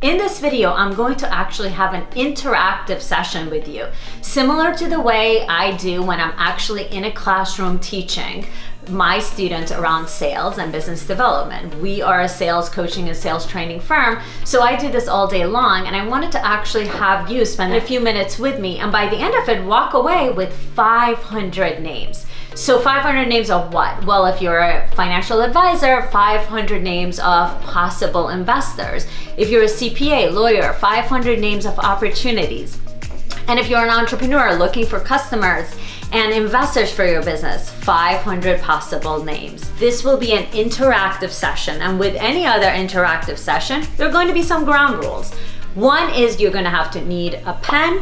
In this video, I'm going to actually have an interactive session with you, similar to the way I do when I'm actually in a classroom teaching my students around sales and business development. We are a sales coaching and sales training firm, so I do this all day long, and I wanted to actually have you spend a few minutes with me, and by the end of it, walk away with 500 names. So 500 names of what? Well, if you're a financial advisor, 500 names of possible investors. If you're a CPA, lawyer, 500 names of opportunities. And if you're an entrepreneur looking for customers and investors for your business, 500 possible names. This will be an interactive session, and with any other interactive session, there are going to be some ground rules. One is you're going to have to need a pen,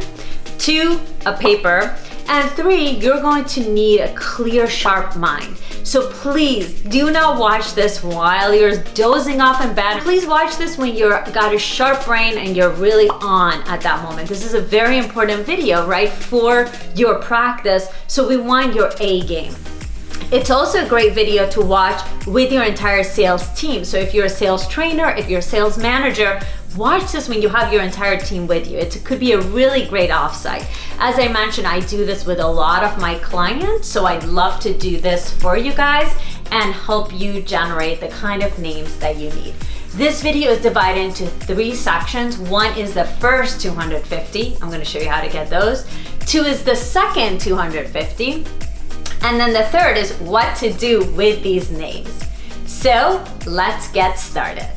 2, a paper, and 3, you're going to need a clear, sharp mind. So please do not watch this while you're dozing off in bed. Please watch this when you've got a sharp brain and you're really on at that moment. This is a very important video, right, for your practice. So we want your A game. It's also a great video to watch with your entire sales team. So if you're a sales trainer, if you're a sales manager, watch this when you have your entire team with you. It could be a really great offsite. As I mentioned, I do this with a lot of my clients, so I'd love to do this for you guys and help you generate the kind of names that you need. This video is divided into 3 sections. One is the first 250. I'm going to show you how to get those. 2 is the second 250. And then the third is what to do with these names. So let's get started.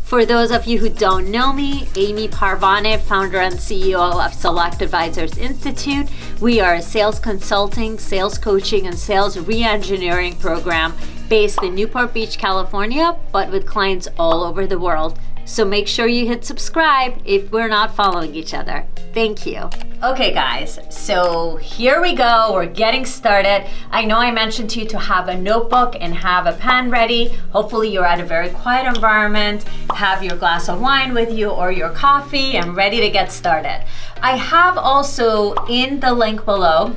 For those of you who don't know me, Amy Parvane, founder and CEO of Select Advisors Institute. We are a sales consulting, sales coaching, and sales re-engineering program based in Newport Beach, California, but with clients all over the world. So make sure you hit subscribe if we're not following each other. Thank you. Okay guys, so here we go. We're getting started. I know I mentioned to you to have a notebook and have a pen ready. Hopefully you're at a very quiet environment. Have your glass of wine with you or your coffee and ready to get started. I have also in the link below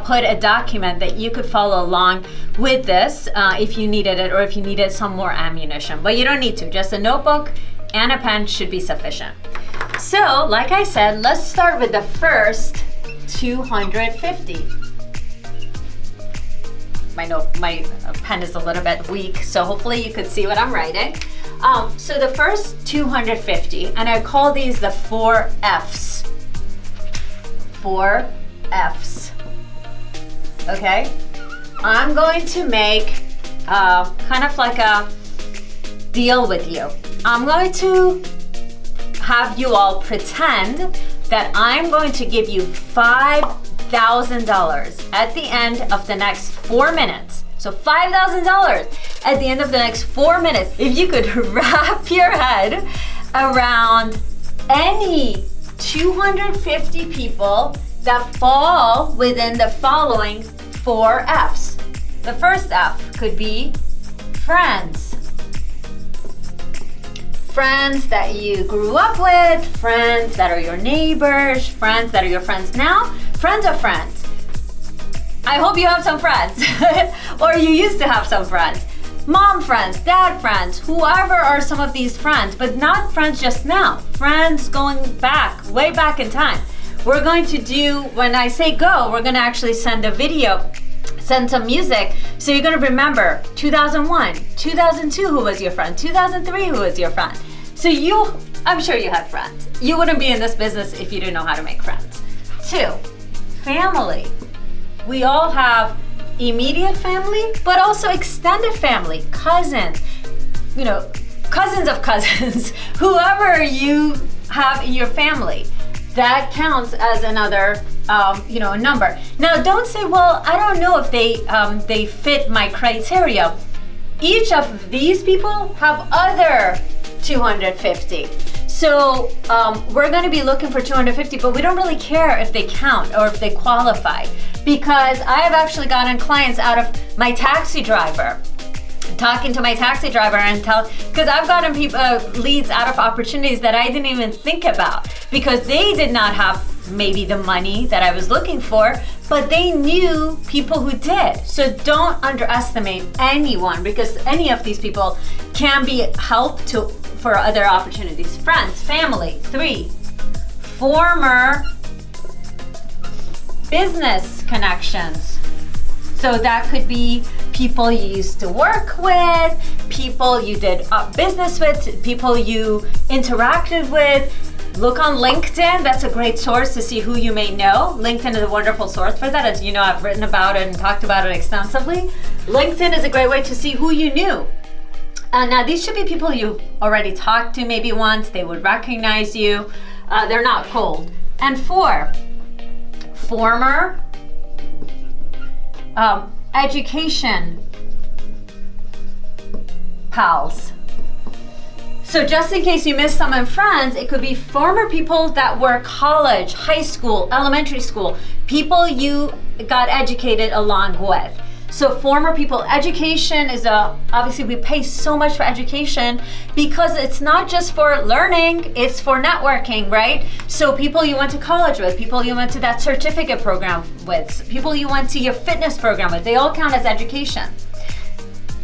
put a document that you could follow along with this if you needed it or if you needed some more ammunition, but you don't need to. Just a notebook and a pen should be sufficient. So like I said, let's start with the first 250. My pen is a little bit weak, so hopefully you could see what I'm writing. So the first 250, and I call these the 4 Fs. 4 Fs. Okay, I'm going to make kind of like a deal with you. I'm going to have you all pretend that I'm going to give you $5,000 at the end of the next 4 minutes. So $5,000 at the end of the next 4 minutes. If you could wrap your head around any 250 people that fall within the following 4 Fs. The first F could be friends. Friends that you grew up with, friends that are your neighbors, friends that are your friends now, friends of friends. I hope you have some friends, or you used to have some friends. Mom friends, dad friends, whoever are some of these friends, but not friends just now. Friends going back, way back in time. We're going to do, when I say go, we're going to actually send a video, send some music. So you're going to remember 2001, 2002, who was your friend, 2003, who was your friend. So I'm sure you had friends. You wouldn't be in this business if you didn't know how to make friends. 2, family. We all have immediate family, but also extended family, cousins, cousins of cousins, whoever you have in your family. That counts as another, number. Now, don't say, well, I don't know if they fit my criteria. Each of these people have other 250. So we're going to be looking for 250, but we don't really care if they count or if they qualify, because I have actually gotten clients out of my taxi driver. Talking to my taxi driver and because I've gotten leads out of opportunities that I didn't even think about because they did not have maybe the money that I was looking for, but they knew people who did. So don't underestimate anyone, because any of these people can be help for other opportunities. Friends, family. 3, former business connections. So that could be people you used to work with, people you did business with, people you interacted with. Look on LinkedIn. That's a great source to see who you may know. LinkedIn is a wonderful source for that. As you know, I've written about it and talked about it extensively. LinkedIn is a great way to see who you knew. Now, these should be people you've already talked to maybe once. They would recognize you. They're not cold. And 4, former education pals. So just in case you missed some in friends, it could be former people that were college, high school, elementary school, people you got educated along with. So former people. Education is obviously we pay so much for education because it's not just for learning, it's for networking, right? So people you went to college with, people you went to that certificate program with, people you went to your fitness program with, they all count as education.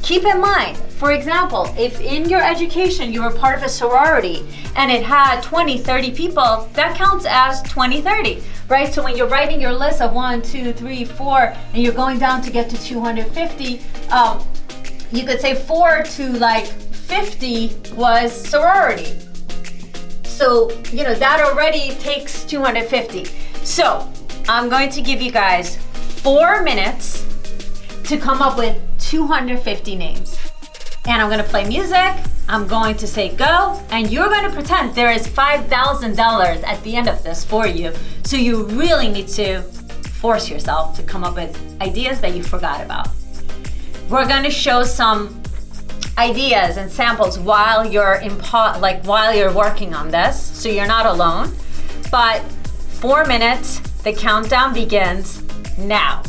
Keep in mind, for example, if in your education you were part of a sorority and it had 20, 30 people, that counts as 20, 30, right? So when you're writing your list of 1, 2, 3, 4, and you're going down to get to 250, you could say 4 to like 50 was sorority. So, that already takes 250. So I'm going to give you guys 4 minutes to come up with 250 names. And I'm gonna play music, I'm going to say go, and you're gonna pretend there is $5,000 at the end of this for you. So you really need to force yourself to come up with ideas that you forgot about. We're gonna show some ideas and samples while you're while you're working on this, so you're not alone. But 4 minutes, the countdown begins now.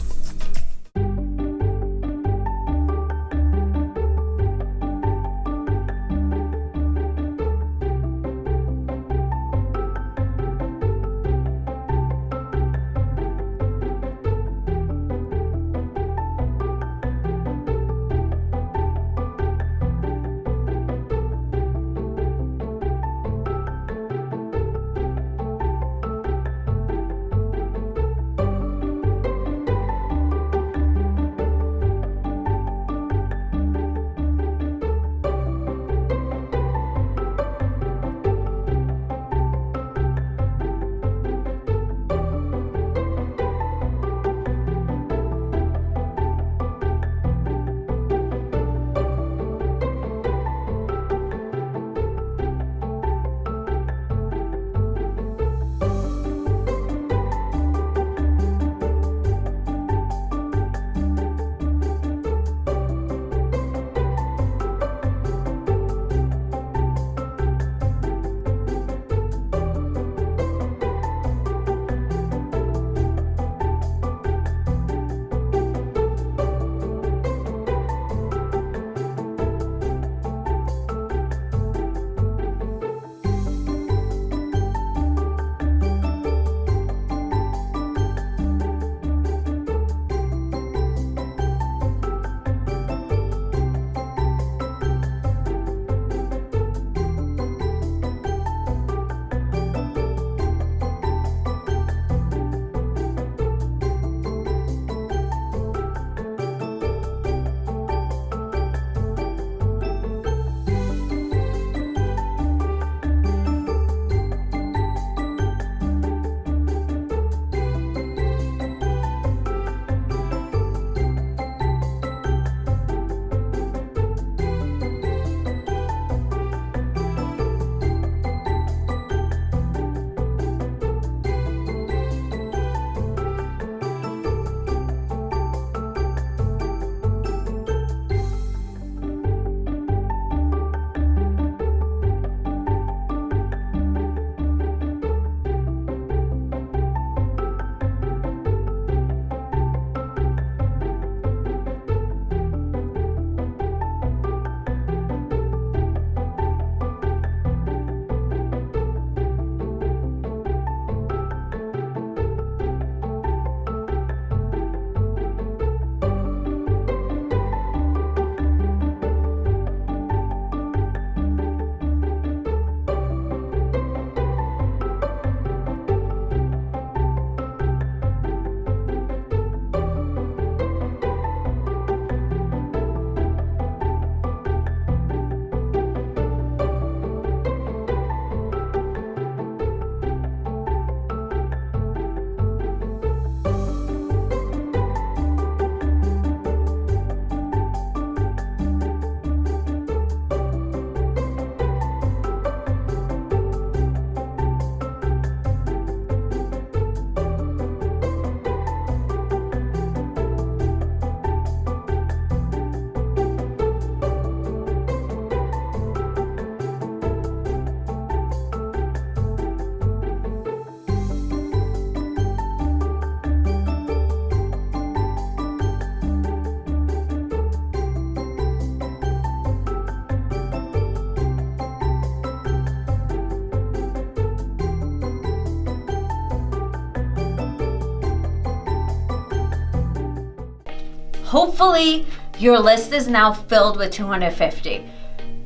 Hopefully, your list is now filled with 250.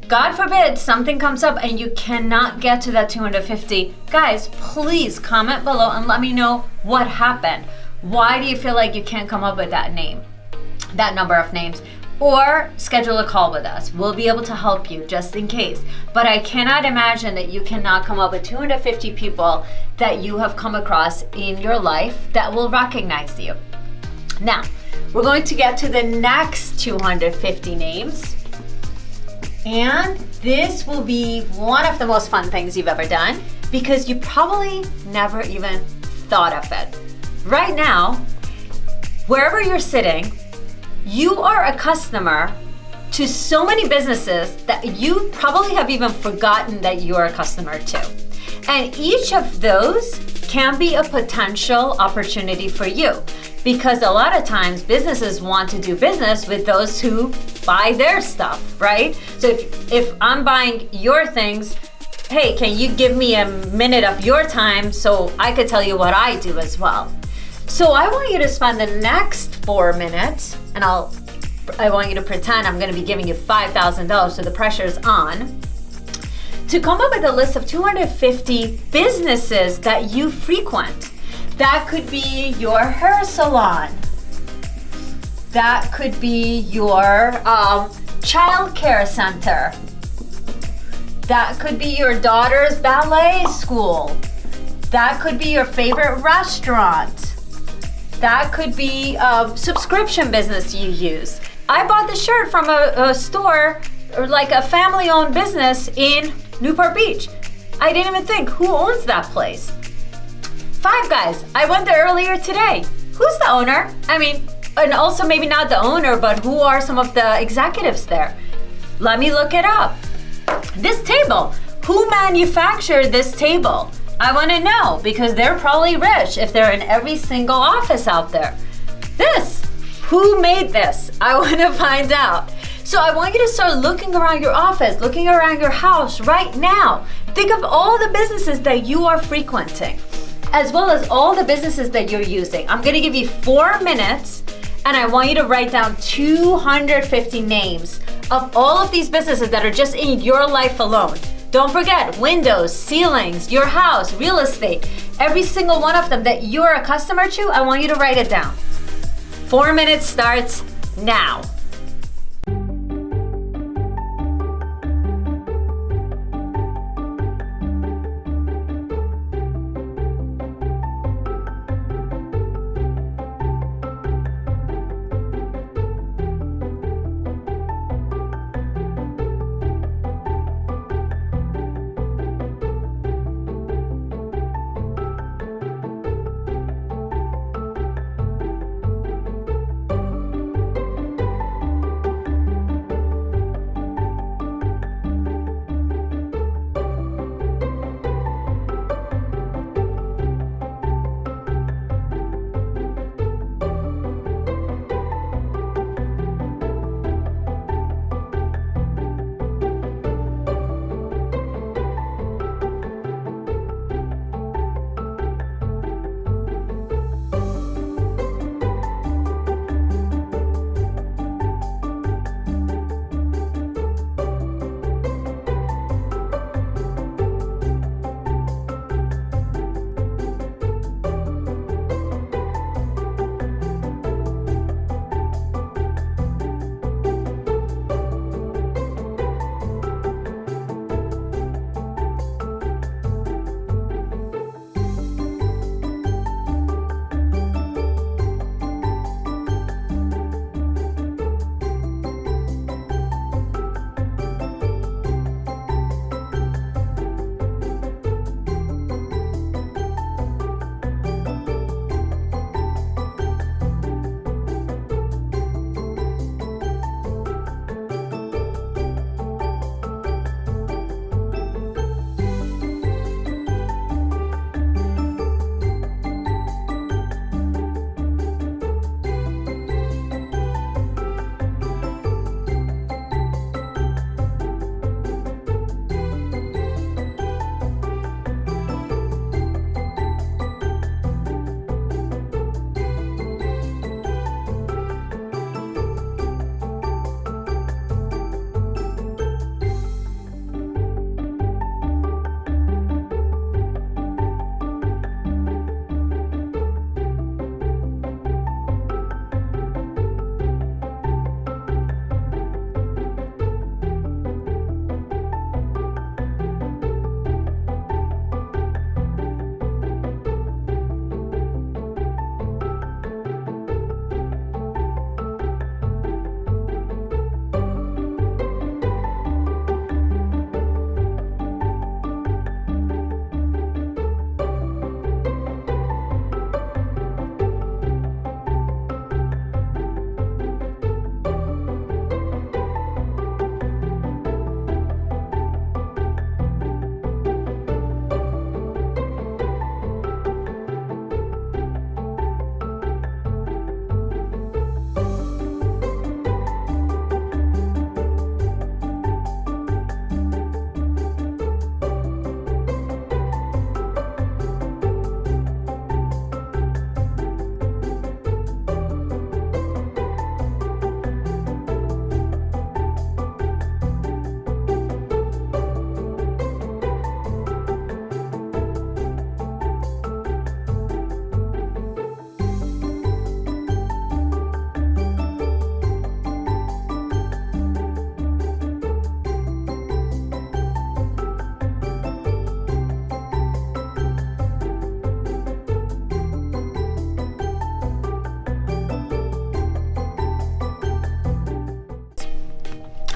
God forbid something comes up and you cannot get to that 250. Guys, please comment below and let me know what happened. Why do you feel like you can't come up with that name, that number of names? Or schedule a call with us. We'll be able to help you just in case. But I cannot imagine that you cannot come up with 250 people that you have come across in your life that will recognize you. Now, we're going to get to the next 250 names. And this will be one of the most fun things you've ever done because you probably never even thought of it. Right now, wherever you're sitting, you are a customer to so many businesses that you probably have even forgotten that you're a customer to. And each of those can be a potential opportunity for you because a lot of times businesses want to do business with those who buy their stuff, right? So if I'm buying your things, hey, can you give me a minute of your time so I could tell you what I do as well? So I want you to spend the next 4 minutes, and I want you to pretend I'm gonna be giving you $5,000, so the pressure's on, to come up with a list of 250 businesses that you frequent. That could be your hair salon. That could be your child care center. That could be your daughter's ballet school. That could be your favorite restaurant. That could be a subscription business you use. I bought the shirt from a store, or like a family-owned business in Newport Beach. I didn't even think, who owns that place? Five Guys, I went there earlier today. Who's the owner? I mean, and also maybe not the owner, but who are some of the executives there? Let me look it up. This table, who manufactured this table? I want to know because they're probably rich if they're in every single office out there. This, who made this? I want to find out. So I want you to start looking around your office, looking around your house right now. Think of all the businesses that you are frequenting, as well as all the businesses that you're using. I'm going to give you 4 minutes, and I want you to write down 250 names of all of these businesses that are just in your life alone. Don't forget, windows, ceilings, your house, real estate, every single one of them that you're a customer to, I want you to write it down. 4 minutes starts now.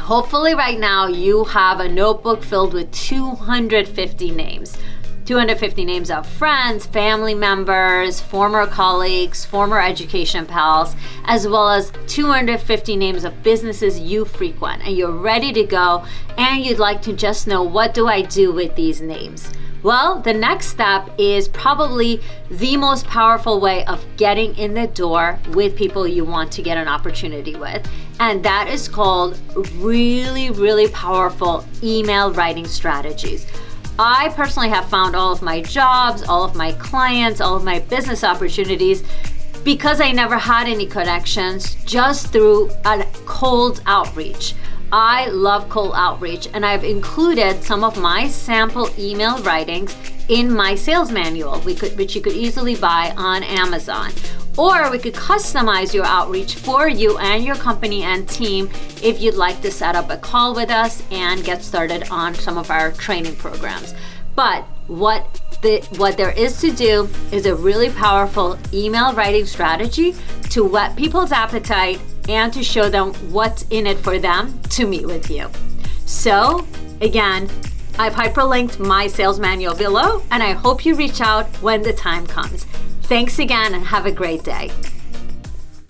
Hopefully right now you have a notebook filled with 250 names. 250 names of friends, family members, former colleagues, former education pals, as well as 250 names of businesses you frequent, and you're ready to go and you'd like to just know, what do I do with these names? Well, the next step is probably the most powerful way of getting in the door with people you want to get an opportunity with. And that is called really, really powerful email writing strategies. I personally have found all of my jobs, all of my clients, all of my business opportunities because I never had any connections, just through a cold outreach. I love cold outreach, and I've included some of my sample email writings in my sales manual, which you could easily buy on Amazon. Or we could customize your outreach for you and your company and team if you'd like to set up a call with us and get started on some of our training programs. But what there is to do is a really powerful email writing strategy to whet people's appetite and to show them what's in it for them to meet with you. So again, I've hyperlinked my sales manual below, and I hope you reach out when the time comes. Thanks again and have a great day.